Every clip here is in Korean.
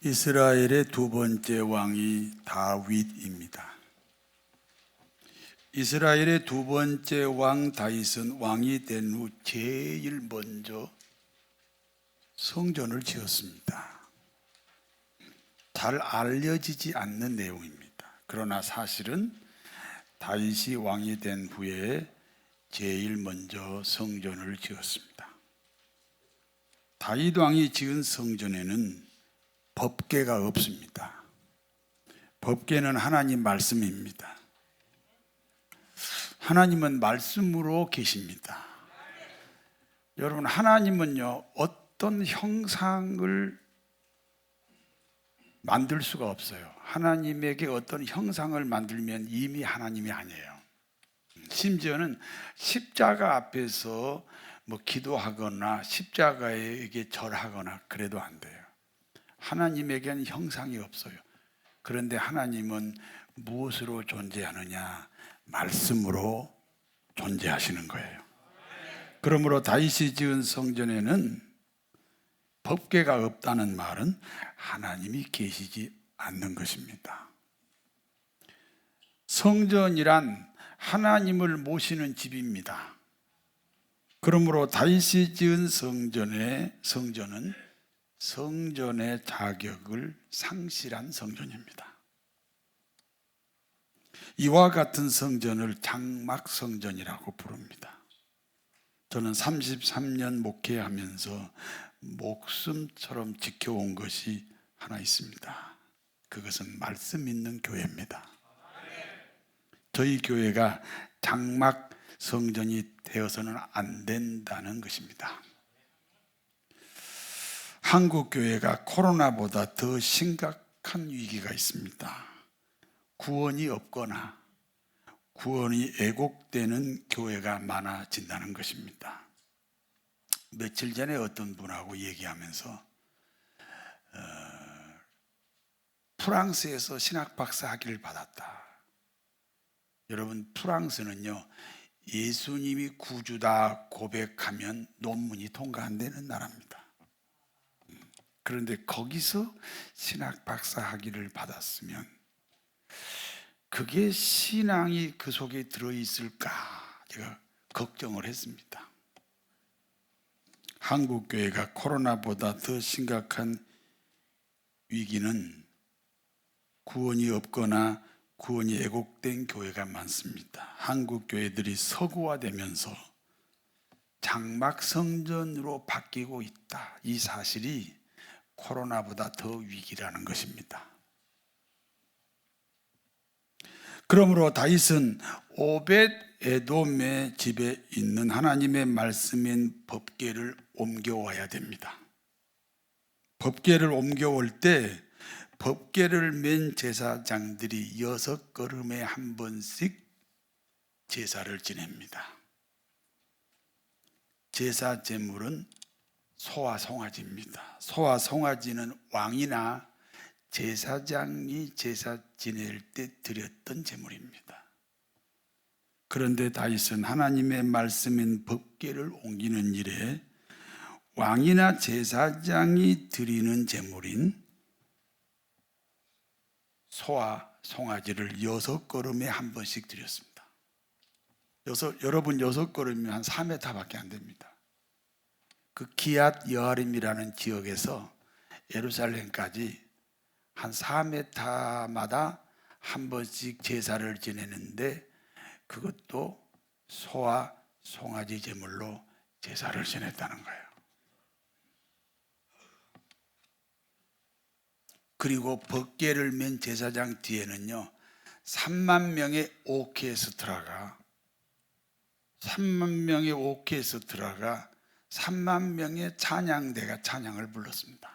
이스라엘의 두 번째 왕이 다윗입니다. 이스라엘의 두 번째 왕 다윗은 왕이 된 후 제일 먼저 성전을 지었습니다. 잘 알려지지 않는 내용입니다. 그러나 사실은 다윗이 왕이 된 후에 제일 먼저 성전을 지었습니다. 다윗 왕이 지은 성전에는 법궤가 없습니다. 법궤는 하나님 말씀입니다. 하나님은 말씀으로 계십니다. 여러분, 하나님은요, 어떤 형상을 만들 수가 없어요. 하나님에게 어떤 형상을 만들면 이미 하나님이 아니에요. 심지어는 십자가 앞에서 기도하거나 십자가에게 절하거나 그래도 안 돼요. 하나님에게는 형상이 없어요. 그런데 하나님은 무엇으로 존재하느냐? 말씀으로 존재하시는 거예요. 그러므로 다윗이 지은 성전에는 법궤가 없다는 말은 하나님이 계시지 않는 것입니다. 성전이란 하나님을 모시는 집입니다. 그러므로 다윗이 지은 성전은 성전의 자격을 상실한 성전입니다. 이와 같은 성전을 장막성전이라고 부릅니다. 저는 33년 목회하면서 목숨처럼 지켜온 것이 하나 있습니다. 그것은 말씀 있는 교회입니다. 저희 교회가 장막성전이 되어서는 안 된다는 것입니다. 한국 교회가 코로나보다 더 심각한 위기가 있습니다. 구원이 없거나 구원이 왜곡되는 교회가 많아진다는 것입니다. 며칠 전에 어떤 분하고 얘기하면서 프랑스에서 신학 박사 학위를 받았다. 여러분, 프랑스는요, 예수님이 구주다 고백하면 논문이 통과 안 되는 나라입니다. 그런데 거기서 신학 박사 학위를 받았으면 그게 신앙이 그 속에 들어있을까 제가 걱정을 했습니다. 한국교회가 코로나보다 더 심각한 위기는 구원이 없거나 구원이 왜곡된 교회가 많습니다. 한국교회들이 서구화되면서 장막성전으로 바뀌고 있다. 이 사실이 코로나보다 더 위기라는 것입니다. 그러므로 다윗은 오벳 에돔의 집에 있는 하나님의 말씀인 법궤를 옮겨와야 됩니다. 법궤를 옮겨올 때 법궤를 맨 제사장들이 6걸음에 한 번씩 제사를 지냅니다. 제사 제물은 소와 송아지입니다. 소와 송아지는 왕이나 제사장이 제사 지낼 때 드렸던 제물입니다. 그런데 다윗은 하나님의 말씀인 법궤를 옮기는 일에 왕이나 제사장이 드리는 제물인 소와 송아지를 6걸음에 한 번씩 드렸습니다. 여러분, 6걸음이면 한 4m밖에 안 됩니다. 그 기앗 여아림이라는 지역에서 예루살렘까지 한 4m마다 한 번씩 제사를 지내는데 그것도 소와 송아지 제물로 제사를 지냈다는 거예요. 그리고 법궤를 맨 제사장 뒤에는요, 3만 명의 오케스트라가 3만 명의 찬양대가 찬양을 불렀습니다.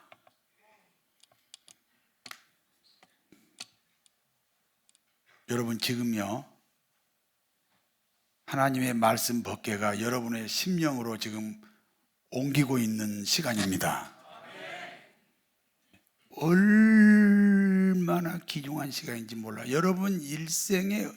여러분, 지금요, 하나님의 말씀 법궤가 여러분의 심령으로 지금 옮기고 있는 시간입니다. 얼마나 귀중한 시간인지 몰라요. 여러분 일생의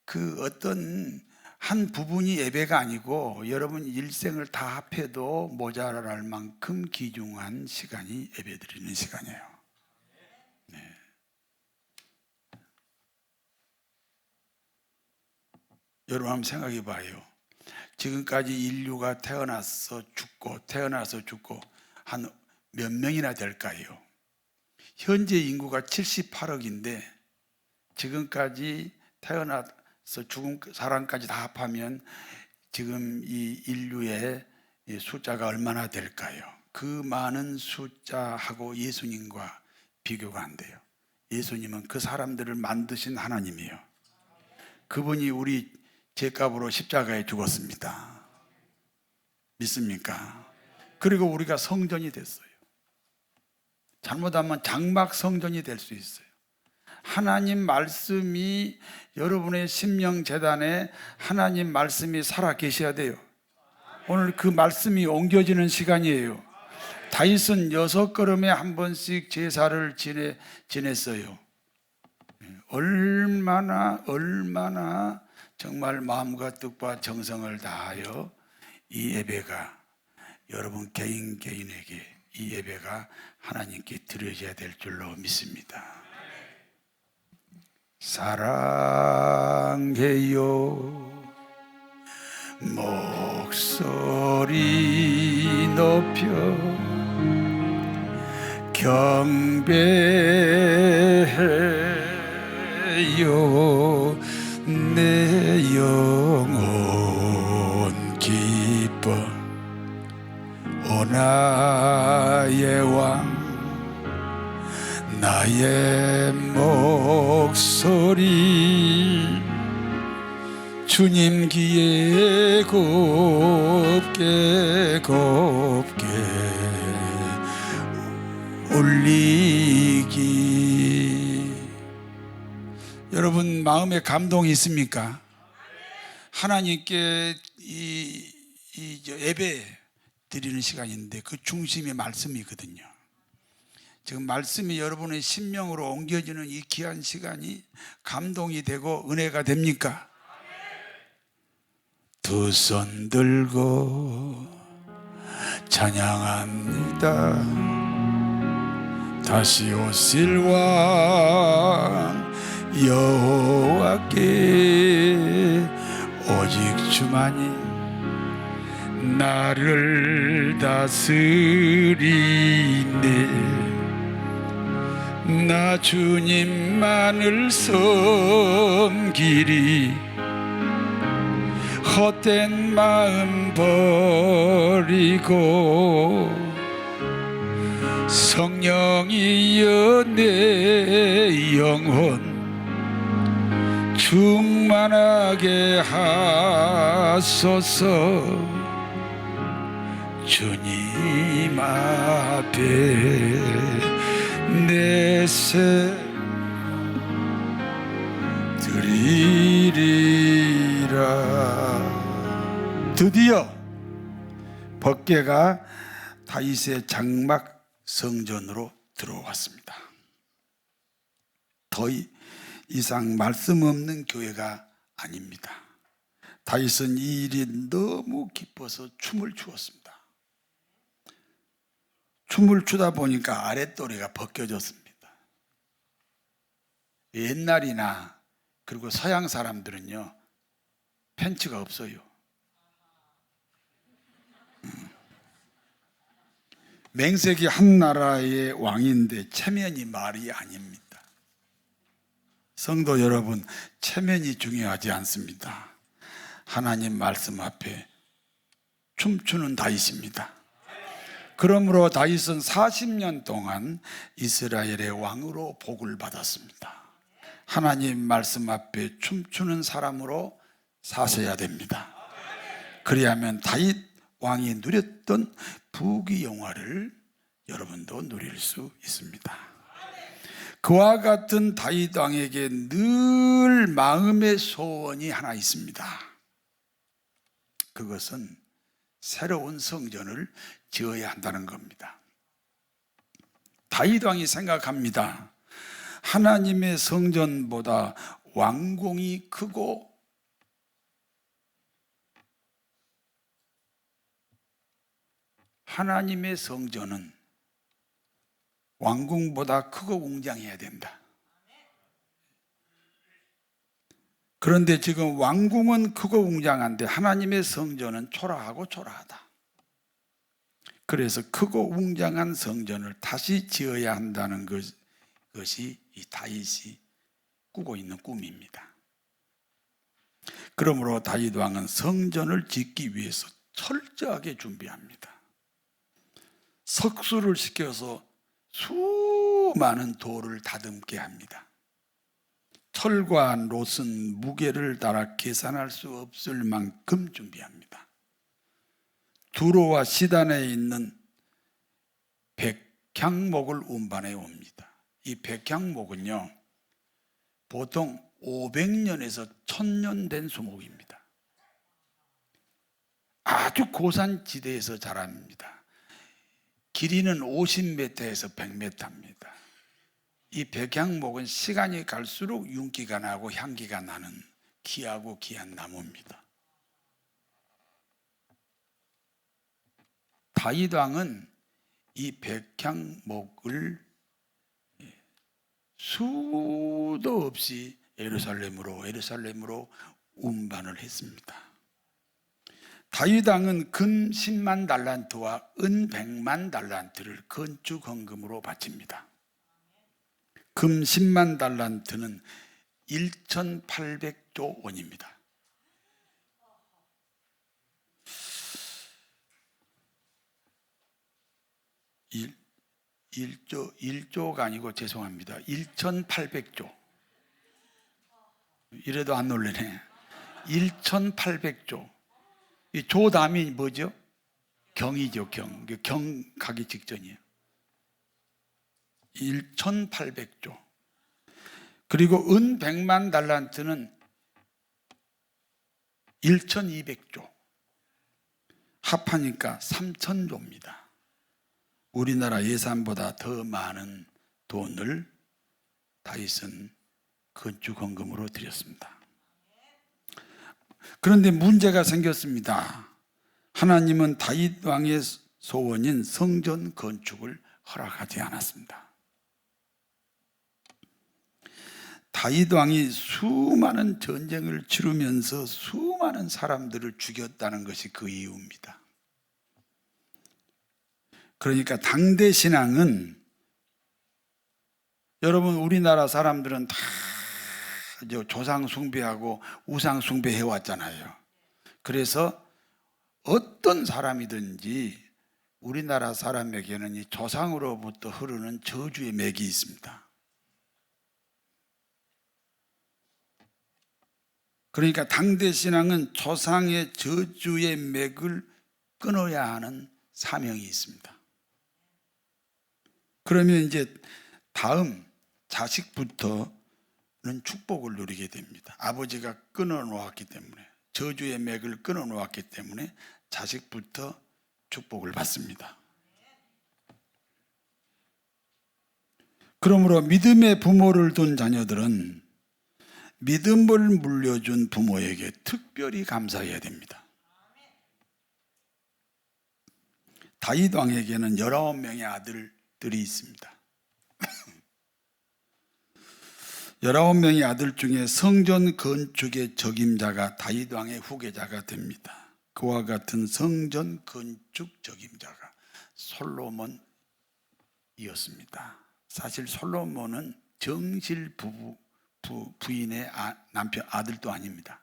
그 어떤 한 부분이 예배가 아니고 여러분 일생을 다 합해도 모자랄 만큼 귀중한 시간이 예배드리는 시간이에요. 여러분 한번 생각해 봐요. 지금까지 인류가 태어나서 죽고 한 몇 명이나 될까요? 현재 인구가 78억인데 지금까지 태어나서 죽은 사람까지 다 합하면 지금 이 인류의 숫자가 얼마나 될까요? 그 많은 숫자하고 예수님과 비교가 안 돼요. 예수님은 그 사람들을 만드신 하나님이에요. 그분이 우리 죄값으로 십자가에 죽었습니다. 믿습니까? 그리고 우리가 성전이 됐어요. 잘못하면 장막 성전이 될 수 있어요. 하나님 말씀이 여러분의 심령재단에 하나님 말씀이 살아 계셔야 돼요. 오늘 그 말씀이 옮겨지는 시간이에요. 다윗은 6걸음에 한 번씩 제사를 지냈어요. 얼마나 정말 마음과 뜻과 정성을 다하여 이 예배가 여러분 개인에게 이 예배가 하나님께 드려져야 될 줄로 믿습니다. 사랑해요 목소리 높여 경배해요 내 영혼 기뻐 오 나의 왕 나의 목소리 주님 귀에 곱게 울리기. 여러분 마음에 감동이 있습니까? 하나님께 이 예배 드리는 시간인데 그 중심이 말씀이거든요. 지금 말씀이 여러분의 심령으로 옮겨지는 이 귀한 시간이 감동이 되고 은혜가 됩니까? 두 손 들고 찬양합니다. 다시 오실 왕 여호와께 오직 주만이 나를 다스리네. 나 주님만을 섬기리. 헛된 마음 버리고 성령이여 내 영혼 충만하게 하소서. 주님 앞에 내세 드리리라. 드디어 법궤가 다윗의 장막 성전으로 들어왔습니다. 더 이상 말씀 없는 교회가 아닙니다. 다윗은 이 일이 너무 기뻐서 춤을 추었습니다. 춤을 추다 보니까 아랫도리가 벗겨졌습니다. 옛날이나 그리고 서양 사람들은요 팬츠가 없어요. 맹세기 한 나라의 왕인데 체면이 말이 아닙니다. 성도 여러분, 체면이 중요하지 않습니다. 하나님 말씀 앞에 춤추는 다윗입니다. 그러므로 다윗은 40년 동안 이스라엘의 왕으로 복을 받았습니다. 하나님 말씀 앞에 춤추는 사람으로 사셔야 됩니다. 그리하면 다윗 왕이 누렸던 부귀영화를 여러분도 누릴 수 있습니다. 그와 같은 다윗 왕에게 늘 마음의 소원이 하나 있습니다. 그것은 새로운 성전을 지어야 한다는 겁니다. 다윗 왕이 생각합니다. 하나님의 성전보다 왕궁이 크고 하나님의 성전은 왕궁보다 크고 웅장해야 된다. 그런데 지금 왕궁은 크고 웅장한데 하나님의 성전은 초라하고 초라하다. 그래서 크고 웅장한 성전을 다시 지어야 한다는 것이 이 다윗이 꾸고 있는 꿈입니다. 그러므로 다윗 왕은 성전을 짓기 위해서 철저하게 준비합니다. 석수를 시켜서 수많은 돌을 다듬게 합니다. 철과 롯은 무게를 따라 계산할 수 없을 만큼 준비합니다. 두로와 시단에 있는 백향목을 운반해 옵니다. 이 백향목은요, 보통 500년에서 1000년 된 수목입니다. 아주 고산지대에서 자랍니다. 길이는 50m에서 100m입니다. 이 백향목은 시간이 갈수록 윤기가 나고 향기가 나는 귀하고 귀한 나무입니다. 다윗 왕은 이 백향목을 수도 없이 예루살렘으로 운반을 했습니다. 다윗 왕은 금 10만 달란트와 은 100만 달란트를 건축 헌금으로 바칩니다. 금 10만 달란트는 1,800조 원입니다. 1조가 아니고 죄송합니다. 1,800조. 이래도 안 놀래네. 1,800조. 이 조담이 뭐죠? 경이죠, 경. 경 가기 직전이에요. 1,800조. 그리고 은 100만 달란트는 1,200조. 합하니까 3,000조입니다. 우리나라 예산보다 더 많은 돈을 다윗은 건축 헌금으로 드렸습니다. 그런데 문제가 생겼습니다. 하나님은 다윗 왕의 소원인 성전 건축을 허락하지 않았습니다. 다윗 왕이 수많은 전쟁을 치르면서 수많은 사람들을 죽였다는 것이 그 이유입니다. 그러니까 당대 신앙은, 여러분 우리나라 사람들은 다 조상 숭배하고 우상 숭배해 왔잖아요. 그래서 어떤 사람이든지 우리나라 사람에게는 이 조상으로부터 흐르는 저주의 맥이 있습니다. 그러니까 당대 신앙은 조상의 저주의 맥을 끊어야 하는 사명이 있습니다. 그러면 이제 다음 자식부터는 축복을 누리게 됩니다. 아버지가 끊어놓았기 때문에, 저주의 맥을 끊어놓았기 때문에 자식부터 축복을 받습니다. 그러므로 믿음의 부모를 둔 자녀들은 믿음을 물려준 부모에게 특별히 감사해야 됩니다. 다윗 왕에게는 19명의 아들들이 있습니다. 19명의 아들 중에 성전 건축의 적임자가 다윗 왕의 후계자가 됩니다. 그와 같은 성전 건축 적임자가 솔로몬이었습니다. 사실 솔로몬은 정실 부인의 남편, 아들도 아닙니다.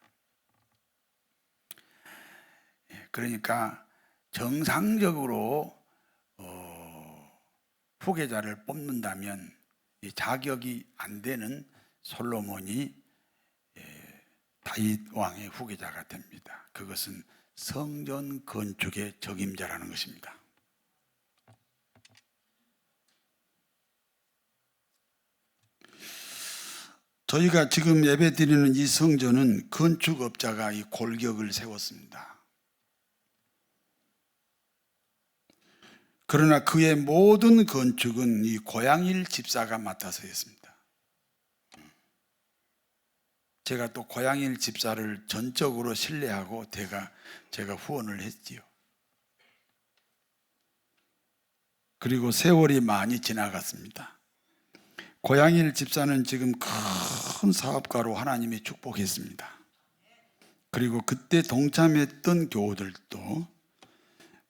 그러니까 정상적으로 후계자를 뽑는다면 자격이 안 되는 솔로몬이 다윗 왕의 후계자가 됩니다. 그것은 성전 건축의 적임자라는 것입니다. 저희가 지금 예배드리는 이 성전은 건축업자가 이 골격을 세웠습니다. 그러나 그의 모든 건축은 이 고양일 집사가 맡아서 했습니다. 제가 또 고양일 집사를 전적으로 신뢰하고 제가 후원을 했지요. 그리고 세월이 많이 지나갔습니다. 고양일 집사는 지금 큰 사업가로 하나님이 축복했습니다. 그리고 그때 동참했던 교우들도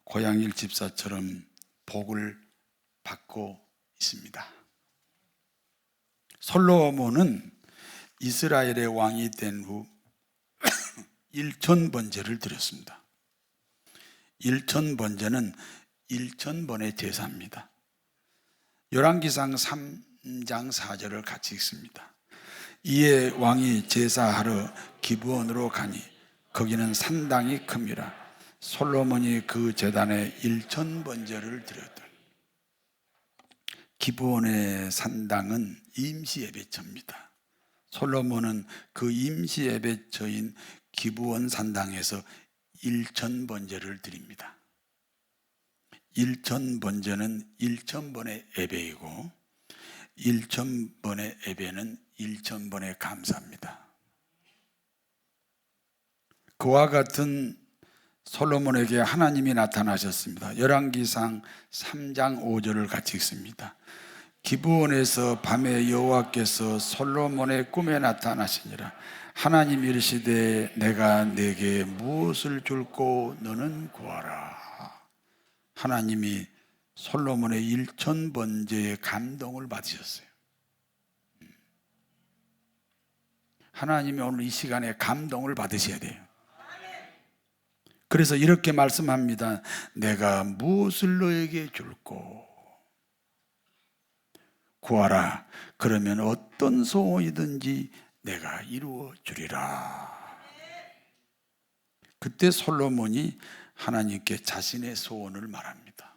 고양일 집사처럼 복을 받고 있습니다. 솔로몬은 이스라엘의 왕이 된 후 1000번제를 드렸습니다. 1000번제는 1000번의 제사입니다. 열왕기상 3장 4절을 같이 읽습니다. 이에 왕이 제사하러 기브온으로 가니 거기는 산당이 큽니다. 솔로몬이 그 제단에 1000번제를 드렸더니. 기브온의 산당은 임시 예배처입니다. 솔로몬은 그 임시 예배처인 기브온 산당에서 1000번제를 드립니다. 1000번제는 1000번의 예배이고 1000번의 예배는 1000번의 감사입니다. 그와 같은 솔로몬에게 하나님이 나타나셨습니다. 열왕기상 3장 5절을 같이 읽습니다. 기브온에서 밤에 여호와께서 솔로몬의 꿈에 나타나시니라. 하나님 이르시되 내가 네게 무엇을 줄고 너는 구하라. 하나님이 솔로몬의 1000번제의 감동을 받으셨어요. 하나님이 오늘 이 시간에 감동을 받으셔야 돼요. 그래서 이렇게 말씀합니다. 내가 무엇을 너에게 줄고 구하라. 그러면 어떤 소원이든지 내가 이루어 주리라. 그때 솔로몬이 하나님께 자신의 소원을 말합니다.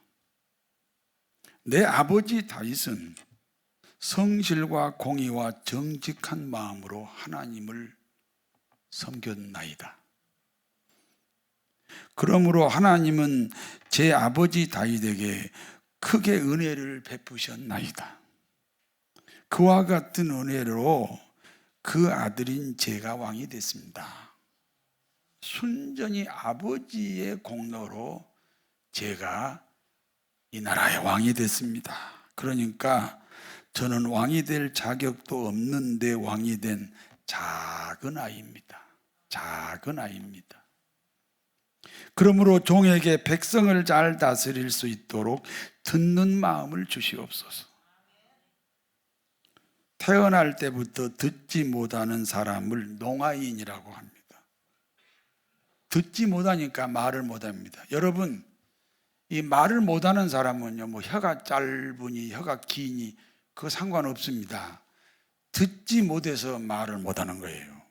내 아버지 다윗은 성실과 공의와 정직한 마음으로 하나님을 섬겼나이다. 그러므로 하나님은 제 아버지 다윗에게 크게 은혜를 베푸셨나이다. 그와 같은 은혜로 그 아들인 제가 왕이 됐습니다. 순전히 아버지의 공로로 제가 이 나라의 왕이 됐습니다. 그러니까 저는 왕이 될 자격도 없는데 왕이 된 작은 아이입니다. 작은 아이입니다. 그러므로 종에게 백성을 잘 다스릴 수 있도록 듣는 마음을 주시옵소서. 태어날 때부터 듣지 못하는 사람을 농아인이라고 합니다. 듣지 못하니까 말을 못합니다. 여러분, 이 말을 못하는 사람은요, 뭐 혀가 짧으니 혀가 기니 그거 상관없습니다. 듣지 못해서 말을 못하는 거예요.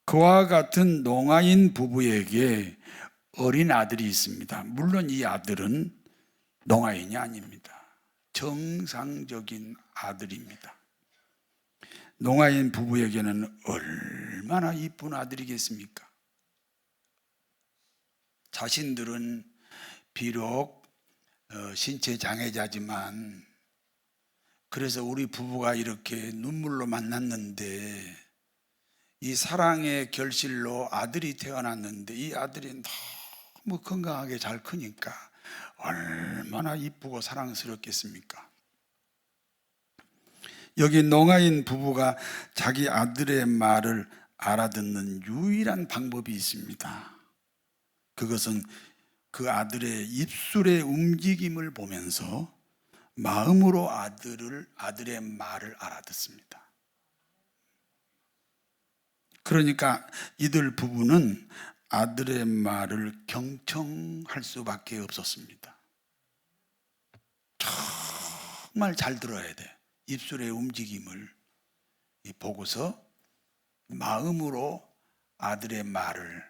그와 같은 농아인 부부에게 어린 아들이 있습니다. 물론 이 아들은 농아인이 아닙니다. 정상적인 아들입니다. 농아인 부부에게는 얼마나 이쁜 아들이겠습니까? 자신들은 비록 신체 장애자지만 그래서 우리 부부가 이렇게 눈물로 만났는데 이 사랑의 결실로 아들이 태어났는데 이 아들이 너무 건강하게 잘 크니까 얼마나 이쁘고 사랑스럽겠습니까? 여기 농아인 부부가 자기 아들의 말을 알아듣는 유일한 방법이 있습니다. 그것은 그 아들의 입술의 움직임을 보면서 마음으로 아들의 말을 알아듣습니다. 그러니까 이들 부부는 아들의 말을 경청할 수밖에 없었습니다. 정말 잘 들어야 돼. 입술의 움직임을 보고서 마음으로 아들의 말을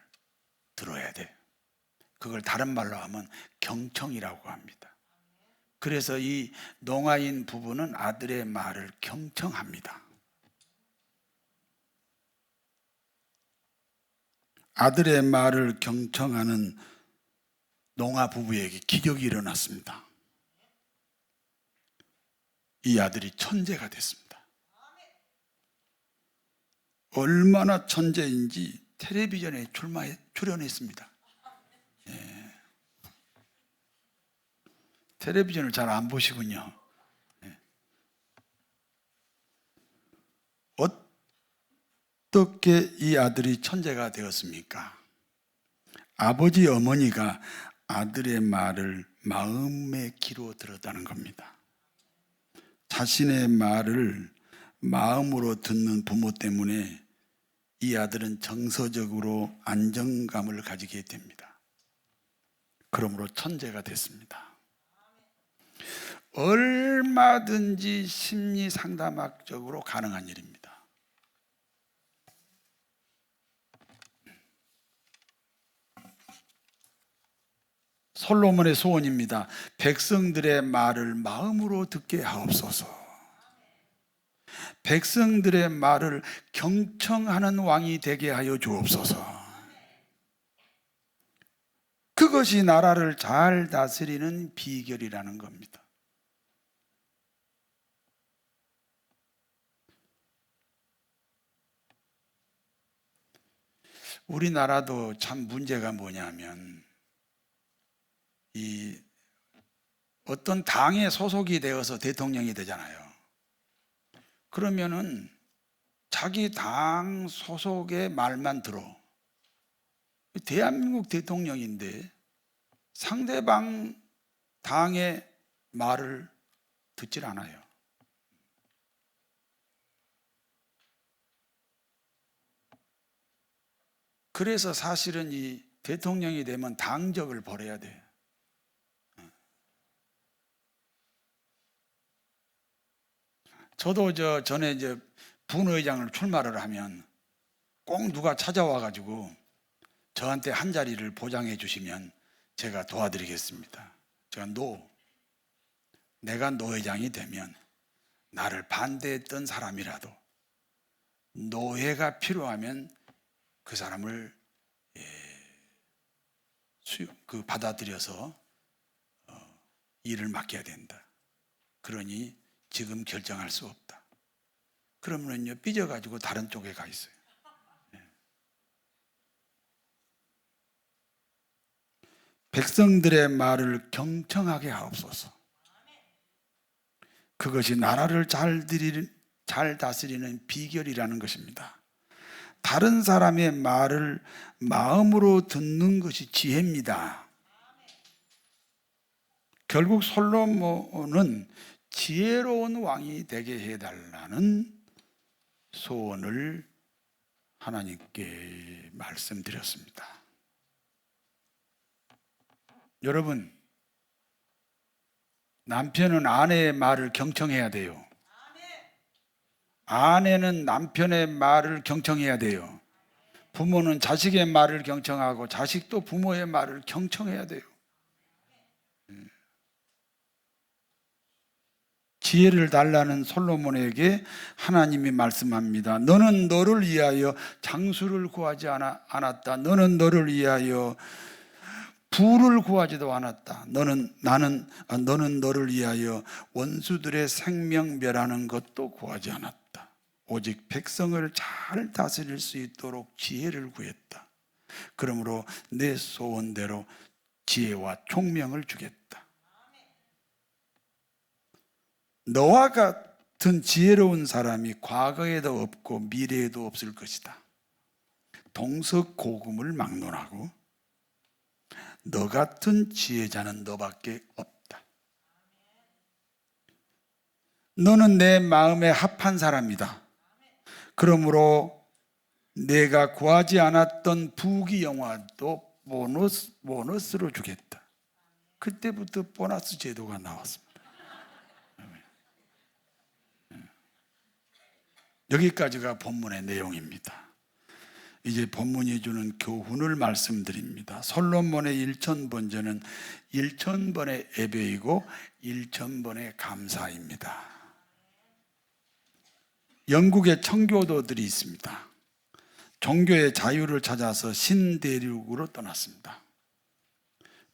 들어야 돼. 그걸 다른 말로 하면 경청이라고 합니다. 그래서 이 농아인 부부는 아들의 말을 경청합니다. 아들의 말을 경청하는 농아 부부에게 기적이 일어났습니다. 이 아들이 천재가 됐습니다. 얼마나 천재인지 텔레비전에 출연했습니다. 예. 텔레비전을 잘 안 보시군요. 어떻게 이 아들이 천재가 되었습니까? 아버지 어머니가 아들의 말을 마음의 귀로 들었다는 겁니다. 자신의 말을 마음으로 듣는 부모 때문에 이 아들은 정서적으로 안정감을 가지게 됩니다. 그러므로 천재가 됐습니다. 얼마든지 심리 상담학적으로 가능한 일입니다. 솔로몬의 소원입니다. 백성들의 말을 마음으로 듣게 하옵소서. 백성들의 말을 경청하는 왕이 되게 하여 주옵소서. 그것이 나라를 잘 다스리는 비결이라는 겁니다. 우리나라도 참 문제가 뭐냐면 이 어떤 당에 소속이 되어서 대통령이 되잖아요. 그러면은 자기 당 소속의 말만 들어. 대한민국 대통령인데 상대방 당의 말을 듣질 않아요. 그래서 사실은 이 대통령이 되면 당적을 버려야 돼요. 저도 전에 분의장을 출마를 하면 꼭 누가 찾아와 가지고 저한테 한 자리를 보장해 주시면 제가 도와드리겠습니다. 내가 노회장이 되면 나를 반대했던 사람이라도 노회가 필요하면 그 사람을 받아들여서 일을 맡겨야 된다. 그러니 지금 결정할 수 없다. 그러면요 삐져가지고 다른 쪽에 가 있어요. 백성들의 말을 경청하게 하옵소서. 그것이 나라를 잘 다스리는 비결이라는 것입니다. 다른 사람의 말을 마음으로 듣는 것이 지혜입니다. 결국 솔로몬은 지혜로운 왕이 되게 해달라는 소원을 하나님께 말씀드렸습니다. 여러분, 남편은 아내의 말을 경청해야 돼요. 아내는 남편의 말을 경청해야 돼요. 부모는 자식의 말을 경청하고 자식도 부모의 말을 경청해야 돼요. 지혜를 달라는 솔로몬에게 하나님이 말씀합니다. 너는 너를 위하여 장수를 구하지 않았다. 너는 너를 위하여 부를 구하지도 않았다. 너는 너를 위하여 원수들의 생명 멸하는 것도 구하지 않았다. 오직 백성을 잘 다스릴 수 있도록 지혜를 구했다. 그러므로 내 소원대로 지혜와 총명을 주겠다. 너와 같은 지혜로운 사람이 과거에도 없고 미래에도 없을 것이다. 동서고금을 막론하고 너 같은 지혜자는 너밖에 없다. 너는 내 마음에 합한 사람이다. 그러므로 내가 구하지 않았던 부귀영화도 보너스로 주겠다. 그때부터 보너스 제도가 나왔습니다. 여기까지가 본문의 내용입니다. 이제 본문이 주는 교훈을 말씀드립니다. 솔로몬의 1000번제는 1000번의 예배이고 1000번의 감사입니다. 영국에 청교도들이 있습니다. 종교의 자유를 찾아서 신대륙으로 떠났습니다.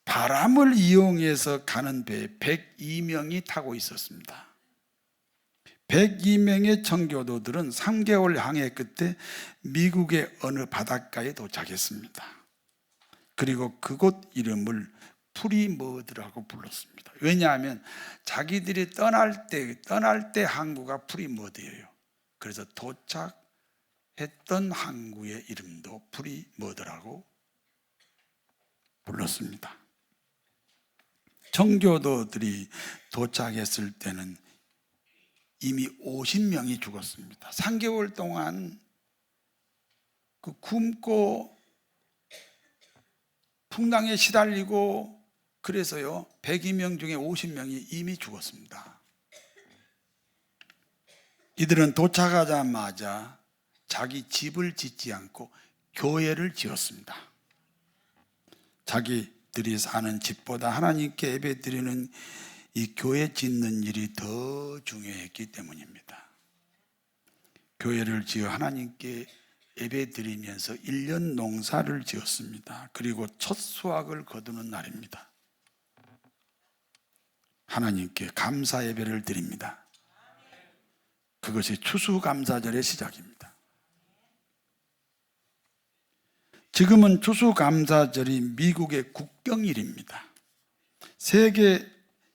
바람을 이용해서 가는 배에 102명이 타고 있었습니다. 102명의 청교도들은 3개월 항해 끝에 미국의 어느 바닷가에 도착했습니다. 그리고 그곳 이름을 프리머드라고 불렀습니다. 왜냐하면 자기들이 떠날 때 항구가 프리머드예요. 그래서 도착했던 항구의 이름도 프리머드라고 불렀습니다. 청교도들이 도착했을 때는 이미 50명이 죽었습니다. 3개월 동안 그 굶고 풍랑에 시달리고 그래서요 102명 중에 50명이 이미 죽었습니다. 이들은 도착하자마자 자기 집을 짓지 않고 교회를 지었습니다. 자기들이 사는 집보다 하나님께 예배드리는 이 교회 짓는 일이 더 중요했기 때문입니다. 교회를 지어 하나님께 예배드리면서 1년 농사를 지었습니다. 그리고 첫 수확을 거두는 날입니다. 하나님께 감사 예배를 드립니다. 그것이 추수감사절의 시작입니다. 지금은 추수감사절이 미국의 국경일입니다.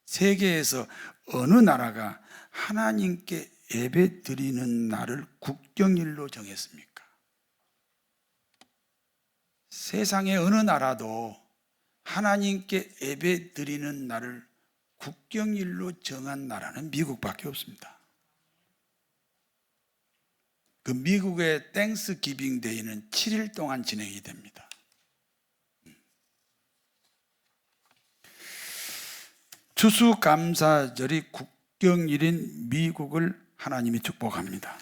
세계에서 어느 나라가 하나님께 예배 드리는 날을 국경일로 정했습니까? 세상의 어느 나라도 하나님께 예배 드리는 날을 국경일로 정한 나라는 미국밖에 없습니다. 그 미국의 땡스기빙 데이는 7일 동안 진행이 됩니다. 추수감사절이 국경일인 미국을 하나님이 축복합니다.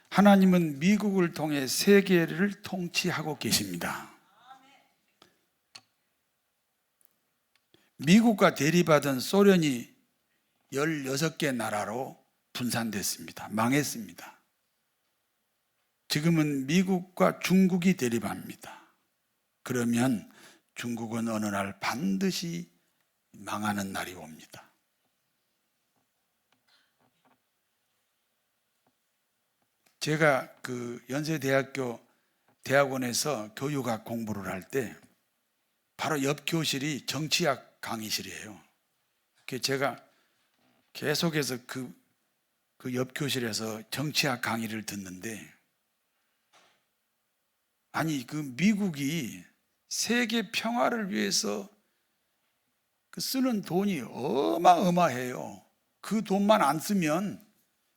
하나님은 미국을 통해 세계를 통치하고 계십니다. 미국과 대립하던 소련이 16개 나라로 분산됐습니다. 망했습니다. 지금은 미국과 중국이 대립합니다. 그러면 중국은 어느 날 반드시 망하는 날이 옵니다. 제가 그 연세대학교 대학원에서 교육학 공부를 할 때 바로 옆 교실이 정치학 강의실이에요. 제가 계속해서 그 옆 교실에서 정치학 강의를 듣는데, 아니 그 미국이 세계 평화를 위해서 쓰는 돈이 어마어마해요. 그 돈만 안 쓰면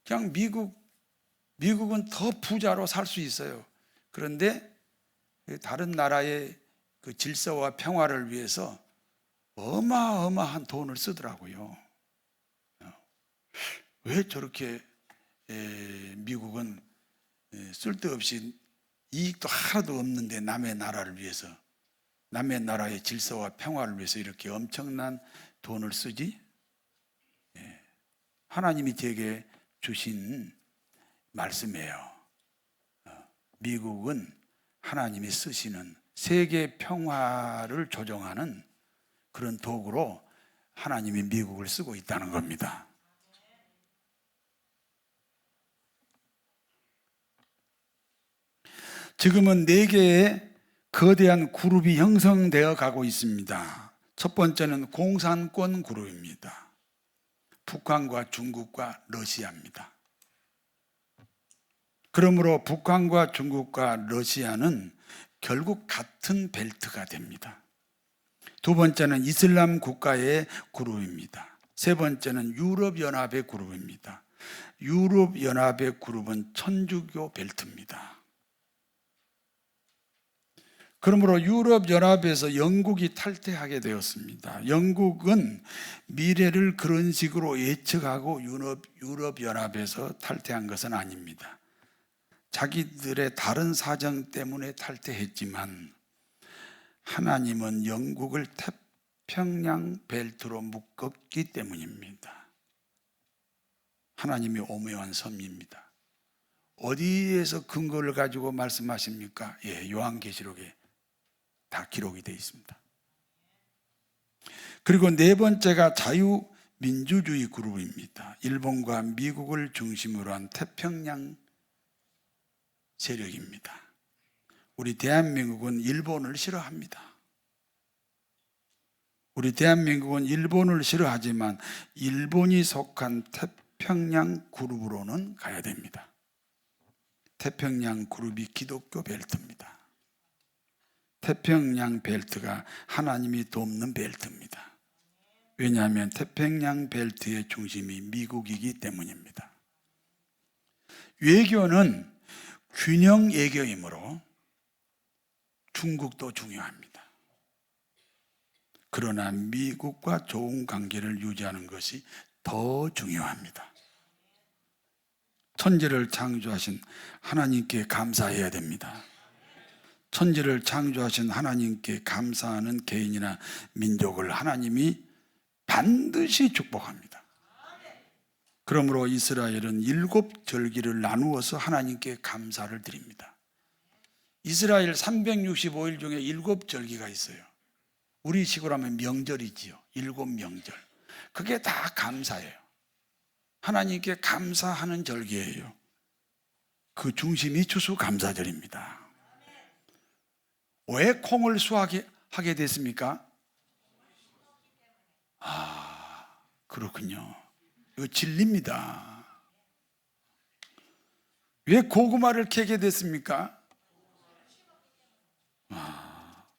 그냥 미국은 더 부자로 살 수 있어요. 그런데 다른 나라의 그 질서와 평화를 위해서 어마어마한 돈을 쓰더라고요. 왜 저렇게 미국은 쓸데없이 이익도 하나도 없는데 남의 나라를 위해서, 남의 나라의 질서와 평화를 위해서 이렇게 엄청난 돈을 쓰지? 하나님이 제게 주신 말씀이에요. 미국은 하나님이 쓰시는 세계 평화를 조정하는 그런 도구로 하나님이 미국을 쓰고 있다는 겁니다. 지금은 4개의 거대한 그룹이 형성되어 가고 있습니다. 첫 번째는 공산권 그룹입니다. 북한과 중국과 러시아입니다. 그러므로 북한과 중국과 러시아는 결국 같은 벨트가 됩니다. 두 번째는 이슬람 국가의 그룹입니다. 세 번째는 유럽연합의 그룹입니다. 유럽연합의 그룹은 천주교 벨트입니다. 그러므로 유럽연합에서 영국이 탈퇴하게 되었습니다. 영국은 미래를 그런 식으로 예측하고 유럽연합에서 탈퇴한 것은 아닙니다. 자기들의 다른 사정 때문에 탈퇴했지만 하나님은 영국을 태평양 벨트로 묶었기 때문입니다. 하나님이 오묘한 섭리입니다. 어디에서 근거를 가지고 말씀하십니까? 요한계시록에 다 기록이 되어 있습니다. 그리고 네 번째가 자유민주주의 그룹입니다. 일본과 미국을 중심으로 한 태평양 세력입니다. 우리 대한민국은 일본을 싫어합니다. 우리 대한민국은 일본을 싫어하지만 일본이 속한 태평양 그룹으로는 가야 됩니다. 태평양 그룹이 기독교 벨트입니다. 태평양 벨트가 하나님이 돕는 벨트입니다. 왜냐하면 태평양 벨트의 중심이 미국이기 때문입니다. 외교는 균형 외교이므로 중국도 중요합니다. 그러나 미국과 좋은 관계를 유지하는 것이 더 중요합니다. 천지를 창조하신 하나님께 감사해야 됩니다. 천지를 창조하신 하나님께 감사하는 개인이나 민족을 하나님이 반드시 축복합니다. 그러므로 이스라엘은 7절기를 나누어서 하나님께 감사를 드립니다. 이스라엘 365일 중에 7절기가 있어요. 우리 식으로 하면 명절이지요. 7명절. 그게 다 감사예요. 하나님께 감사하는 절기예요. 그 중심이 추수감사절입니다. 왜 콩을 수확하게 됐습니까? 그렇군요. 이거 진리입니다. 왜 고구마를 캐게 됐습니까?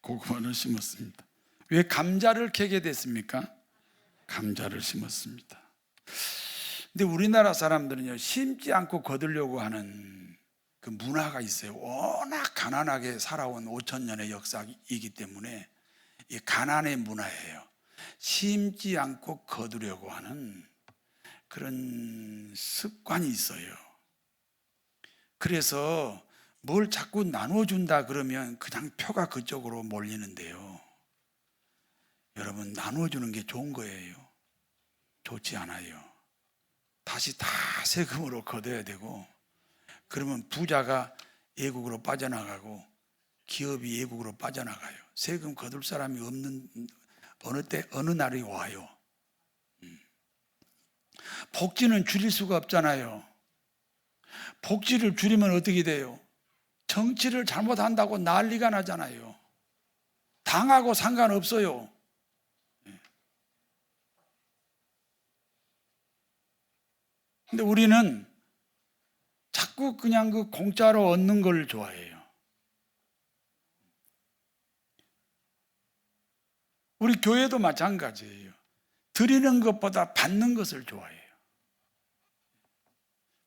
고구마를 심었습니다. 왜 감자를 캐게 됐습니까? 감자를 심었습니다. 근데 우리나라 사람들은요, 심지 않고 거두려고 하는 그 문화가 있어요. 워낙 가난하게 살아온 5,000년의 역사이기 때문에 이 가난의 문화예요. 심지 않고 거두려고 하는 그런 습관이 있어요. 그래서 뭘 자꾸 나눠준다 그러면 그냥 표가 그쪽으로 몰리는데요. 여러분, 나눠주는 게 좋은 거예요? 좋지 않아요. 다시 다 세금으로 거둬야 되고, 그러면 부자가 외국으로 빠져나가고 기업이 외국으로 빠져나가요. 세금 거둘 사람이 없는 어느 날이 와요. 복지는 줄일 수가 없잖아요. 복지를 줄이면 어떻게 돼요? 정치를 잘못한다고 난리가 나잖아요. 당하고 상관없어요. 근데 우리는 자꾸 그냥 그 공짜로 얻는 걸 좋아해요. 우리 교회도 마찬가지예요. 드리는 것보다 받는 것을 좋아해요.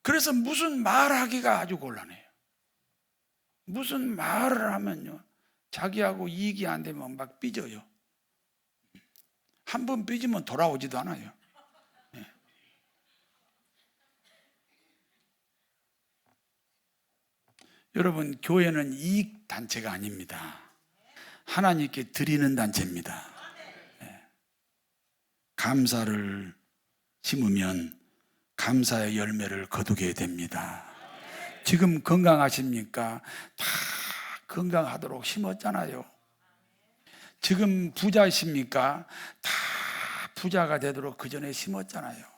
그래서 무슨 말하기가 아주 곤란해요. 무슨 말을 하면요, 자기하고 이익이 안 되면 막 삐져요. 한 번 삐지면 돌아오지도 않아요. 여러분, 교회는 이익 단체가 아닙니다. 하나님께 드리는 단체입니다. 감사를 심으면 감사의 열매를 거두게 됩니다. 지금 건강하십니까? 다 건강하도록 심었잖아요. 지금 부자이십니까? 다 부자가 되도록 그 전에 심었잖아요.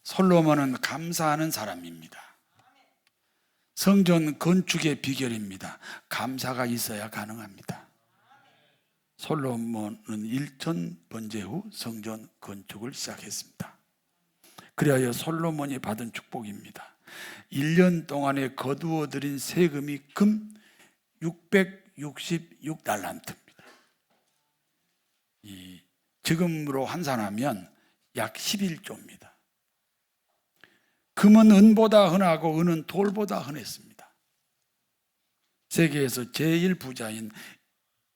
솔로몬은 감사하는 사람입니다. 성전 건축의 비결입니다. 감사가 있어야 가능합니다. 솔로몬은 1000번제 후 성전 건축을 시작했습니다. 그리하여 솔로몬이 받은 축복입니다. 1년 동안에 거두어 들인 세금이 금 666달란트입니다. 지금으로 환산하면 약 11조입니다. 금은 은보다 흔하고 은은 돌보다 흔했습니다. 세계에서 제일 부자인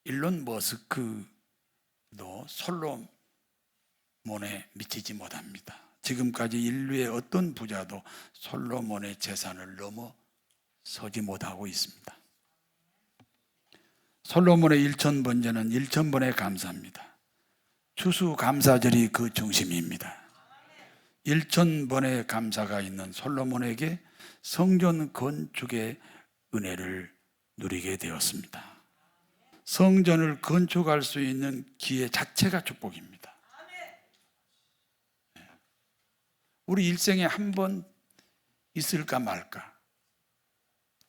일론 머스크도 솔로몬에 미치지 못합니다. 지금까지 인류의 어떤 부자도 솔로몬의 재산을 넘어서지 못하고 있습니다. 솔로몬의 1000번제는 1000번의 감사입니다. 추수감사절이 그 중심입니다. 1000번의 감사가 있는 솔로몬에게 성전 건축의 은혜를 누리게 되었습니다. 성전을 건축할 수 있는 기회 자체가 축복입니다. 우리 일생에 한 번 있을까 말까.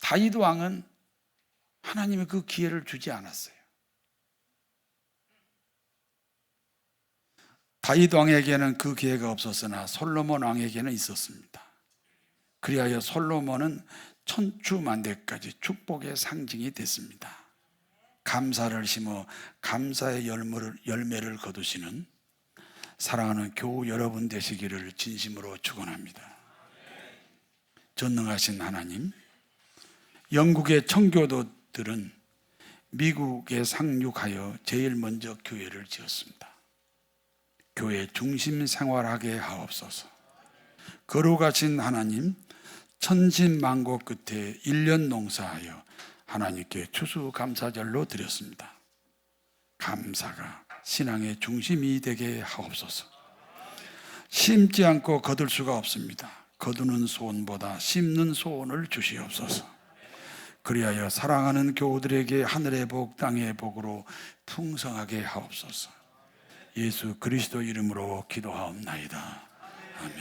다윗 왕은 하나님이 그 기회를 주지 않았어요. 다윗 왕에게는 그 기회가 없었으나 솔로몬 왕에게는 있었습니다. 그리하여 솔로몬은 천추만대까지 축복의 상징이 됐습니다. 감사를 심어 감사의 열매를 거두시는 사랑하는 교우 여러분 되시기를 진심으로 축원합니다. 전능하신 하나님, 영국의 청교도들은 미국에 상륙하여 제일 먼저 교회를 지었습니다. 교회 중심 생활하게 하옵소서. 거룩하신 하나님, 천신만고 끝에 1년 농사하여 하나님께 추수감사절로 드렸습니다. 감사가 신앙의 중심이 되게 하옵소서. 심지 않고 거둘 수가 없습니다. 거두는 소원보다 심는 소원을 주시옵소서. 그리하여 사랑하는 교우들에게 하늘의 복 땅의 복으로 풍성하게 하옵소서. 예수 그리스도 이름으로 기도하옵나이다.